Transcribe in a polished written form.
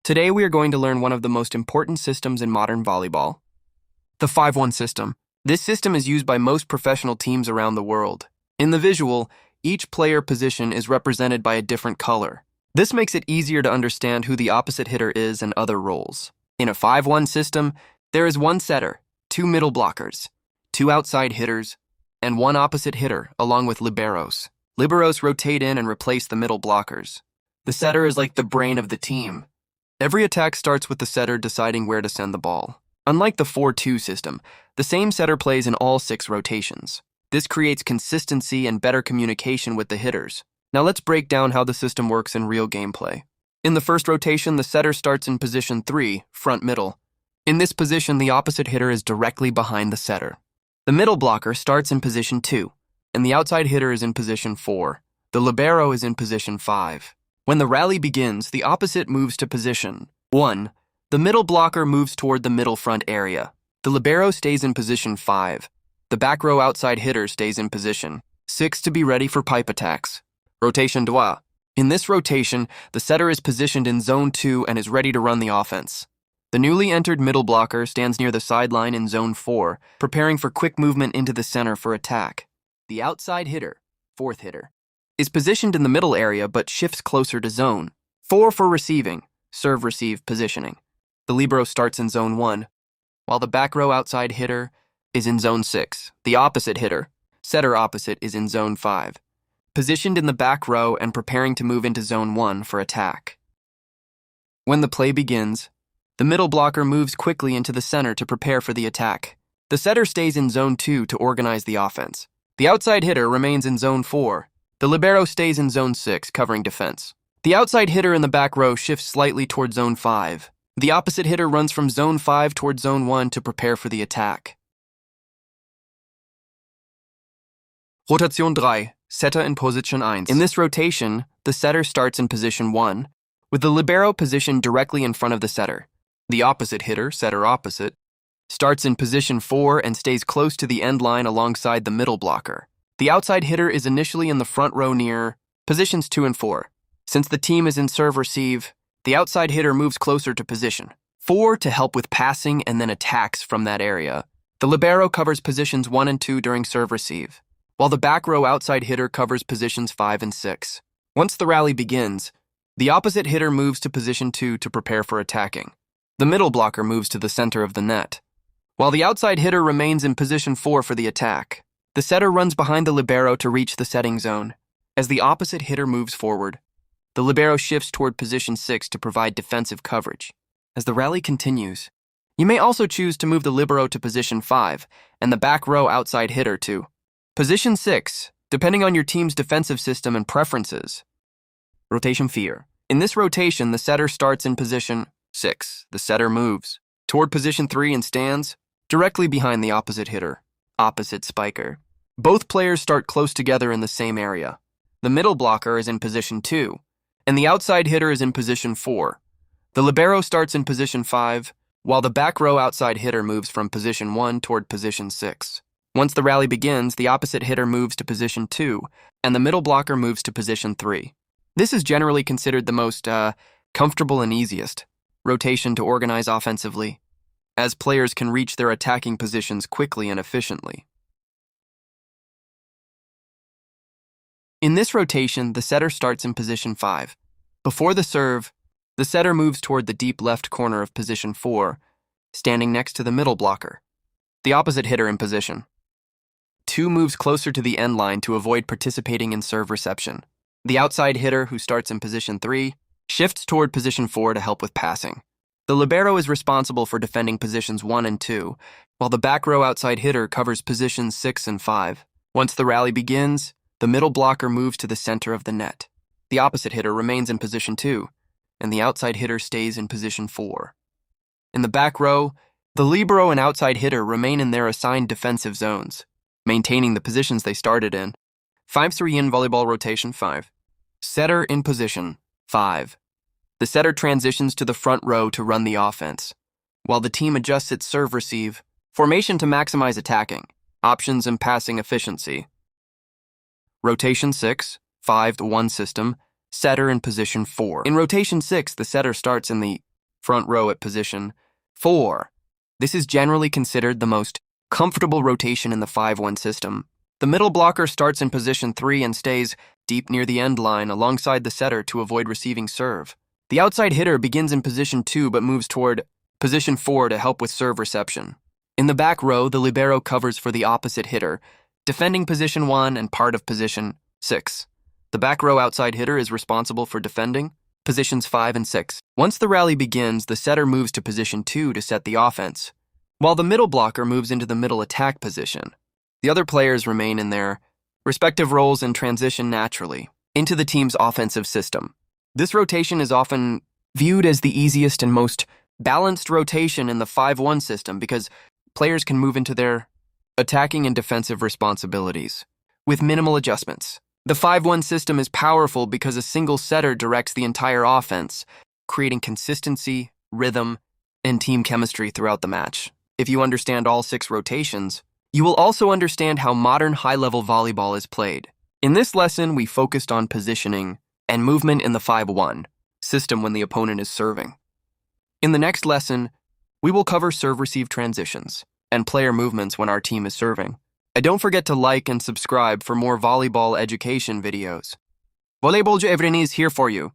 Today we are going to learn one of the most important systems in modern volleyball, the 5-1 system. This system is used by most professional teams around the world. In the visual, each player position is represented by a different color. This makes it easier to understand who the opposite hitter is and other roles. In a 5-1 system, there is one setter, two middle blockers, two outside hitters, and one opposite hitter, along with liberos. Liberos rotate in and replace the middle blockers. The setter is like the brain of the team. Every attack starts with the setter deciding where to send the ball. Unlike the 4-2 system, the same setter plays in all 6 rotations. This creates consistency and better communication with the hitters. Now let's break down how the system works in real gameplay. In the first rotation, the setter starts in position 3, front middle. In this position, the opposite hitter is directly behind the setter. The middle blocker starts in position 2, and the outside hitter is in position 4. The libero is in position 5. When the rally begins, the opposite moves to position 1. The middle blocker moves toward the middle front area. The libero stays in position 5. The back row outside hitter stays in position 6 to be ready for pipe attacks. Rotation 2. In this rotation, the setter is positioned in zone 2 and is ready to run the offense. The newly entered middle blocker stands near the sideline in zone 4, preparing for quick movement into the center for attack. The outside hitter, fourth hitter, is positioned in the middle area but shifts closer to zone 4 for receiving, serve-receive positioning. The libero starts in zone 1, while the back row outside hitter is in zone 6. The opposite hitter, setter opposite, is in zone 5, positioned in the back row and preparing to move into zone 1 for attack. When the play begins, the middle blocker moves quickly into the center to prepare for the attack. The setter stays in zone 2 to organize the offense. The outside hitter remains in zone 4. The libero stays in zone 6, covering defense. The outside hitter in the back row shifts slightly toward zone 5. The opposite hitter runs from zone 5 toward zone 1 to prepare for the attack. Rotation 3, setter in position 1. In this rotation, the setter starts in position 1, with the libero positioned directly in front of the setter. The opposite hitter, setter opposite, starts in position 4 and stays close to the end line alongside the middle blocker. The outside hitter is initially in the front row near positions 2 and 4. Since the team is in serve-receive, the outside hitter moves closer to position 4 to help with passing and then attacks from that area. The libero covers positions 1 and 2 during serve-receive, while the back row outside hitter covers positions 5 and 6. Once the rally begins, the opposite hitter moves to position 2 to prepare for attacking. The middle blocker moves to the center of the net, while the outside hitter remains in position 4 for the attack. The setter runs behind the libero to reach the setting zone. As the opposite hitter moves forward, the libero shifts toward position 6 to provide defensive coverage. As the rally continues, you may also choose to move the libero to position 5 and the back row outside hitter to position 6, depending on your team's defensive system and preferences. Rotation 4. In this rotation, the setter starts in position 6. The setter moves toward position 3 and stands directly behind the opposite hitter, opposite spiker. Both players start close together in the same area. The middle blocker is in position 2, and the outside hitter is in position 4. The libero starts in position 5, while the back row outside hitter moves from position 1 toward position 6. Once the rally begins, the opposite hitter moves to position 2, and the middle blocker moves to position 3. This is generally considered the most comfortable and easiest rotation to organize offensively, as players can reach their attacking positions quickly and efficiently. In this rotation, the setter starts in position 5. Before the serve, the setter moves toward the deep left corner of position 4, standing next to the middle blocker. The opposite hitter in position 2 moves closer to the end line to avoid participating in serve reception. The outside hitter, who starts in position 3, shifts toward position 4 to help with passing. The libero is responsible for defending positions 1 and 2, while the back row outside hitter covers positions 6 and 5. Once the rally begins, the middle blocker moves to the center of the net. The opposite hitter remains in position 2, and the outside hitter stays in position 4. In the back row, the libero and outside hitter remain in their assigned defensive zones, maintaining the positions they started in. 5-3 in volleyball rotation 5. Setter in position 5. The setter transitions to the front row to run the offense, while the team adjusts its serve-receive formation to maximize attacking, options, and passing efficiency. Rotation 6, 5-1 system, setter in position 4. In rotation 6, the setter starts in the front row at position 4. This is generally considered the most comfortable rotation in the 5-1 system. The middle blocker starts in position 3 and stays deep near the end line alongside the setter to avoid receiving serve. The outside hitter begins in position 2 but moves toward position 4 to help with serve reception. In the back row, the libero covers for the opposite hitter, defending position 1 and part of position 6. The back row outside hitter is responsible for defending positions 5 and 6. Once the rally begins, the setter moves to position 2 to set the offense, while the middle blocker moves into the middle attack position. The other players remain in their respective roles and transition naturally into the team's offensive system. This rotation is often viewed as the easiest and most balanced rotation in the 5-1 system because players can move into their attacking and defensive responsibilities with minimal adjustments. The 5-1 system is powerful because a single setter directs the entire offense, creating consistency, rhythm, and team chemistry throughout the match. If you understand all 6 rotations, you will also understand how modern high-level volleyball is played. In this lesson, we focused on positioning and movement in the 5-1 system when the opponent is serving. In the next lesson, we will cover serve-receive transitions and player movements when our team is serving. And don't forget to like and subscribe for more volleyball education videos. Volleyball Evren is here for you.